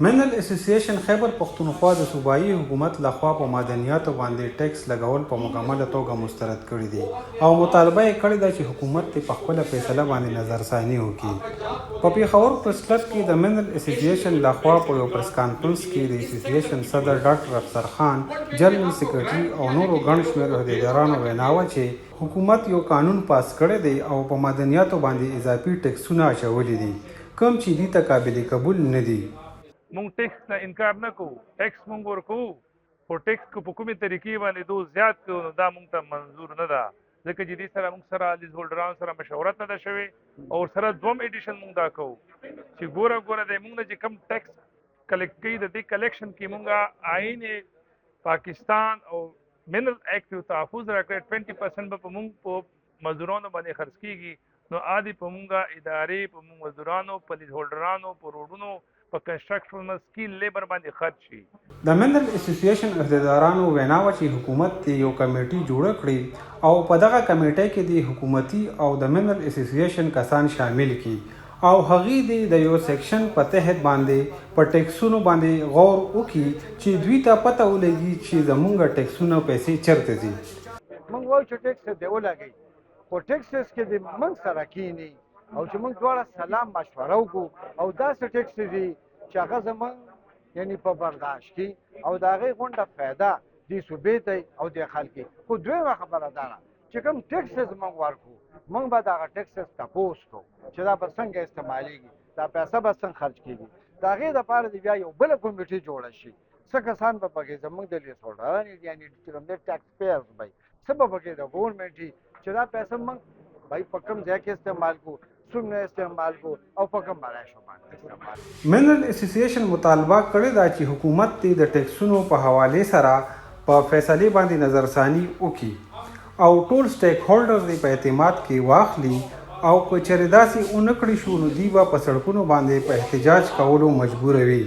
منل اسوسییشن خیبر پښتونخوا د صوبایي حکومت لخوا په معدنیاتو باندې ټیکس لګول په مکمله توګه مسترد کړي دي او مطالبه یې کړې ده چې حکومت په خپله فیصله باندې نظرثاني وکړي. په پېښور پریس کلب کې د منل اسوسییشن لخوا په یو پریس کانفرنس کې د اسوسییشن صدر ډاکټر افسر خان، جنرال سیکرټري او نورو ګڼ شمېر عہدیدارانو وینا وه چې حکومت یو قانون پاس کړی دی او په معدنیاتو باندې اضافي ټیکسونه اچولي دي کوم چې دې ته قابل قبول نه دي. مونږ ټیکس نه انکار نه کوو، ټیکس مونږ ورکوو، خو ټیکس که په کومې طریقې باندې دوز زیات کړو نو دا مونږ ته منظور نه ده، ځکه چې دې سره مونږ سره لیز هولډرانو سره مشورت نه ده شوې او ورسره دوم ایډیشن مونږ دا کوو چې ګوره دی مونږ نه چې کم ټیکس کلیکټ کوي د دې کلیکشن کې مونږ آئین پاکستان او منرل ایکټ یو تحفظ راکړی 20% به په مونږ په مزدورانو باندې خرڅ کېږي نو عادي په مونږ ادارې په مونږ مزدورانو په لیز هولډرانو په روډونو په کنسټرکشن سکیل لیبر باندې خرڅ شي. د منرل اسوسییشن عہدیدارانو وینا وه چې حکومت یو کمیټي جوړه کړي او په دغه کمیټۍ کې د حکومتي او د منرل اسوسییشن کسان شامل کړي او هغې د یو سیکشن په تحت باندې په ټیکسونو باندې غور وکړي چې دوی ته پته ولګي چې زموږ ټیکسونه پیسې چیرته ځي. موږ وایو چې ټیکس دې ولګوي، خو ټیکسس کې دې موږ سره کښېني او چې موږ دواړه سلام مشوره وکړو او داسې ټیکس دي چې هغه زموږ یعنې په برداشت کې او د هغې غونډه فایده دې صوبې ته او دې خلک خو دویمه خبره دا ده چې کوم ټیکسز موږ ورکړو موږ به د هغه ټیکسز تپوس کوو چې دا به څنګه استعمالیږي، دا پیسه به څنګه خرج کېږي. د هغې دپاره دې بیا یو بله کمیټي جوړه شي، څه کسان به پکې زموږ د لیز هولډران یعنې چې کوم دی ټیکس پیرز به څه به پکې د ګورنمنټ وي چې دا پیسه موږ بھائی په کوم ځای کې استعمال کو، څومره استعمال کو او په کوم مرایشو باندې استعمال. منرل اسوسییشن مطالبه کړې ده چې حکومت دې د ټیکسونو په حوالې سره په فیصلې باندې نظرثاني وکړي او ټول سټیک هولډرز دې په اعتماد کې واخلي او که چېرې داسې ونه کړي شو نو دوی به په سړکونو باندې په احتجاج کولو مجبوره وي.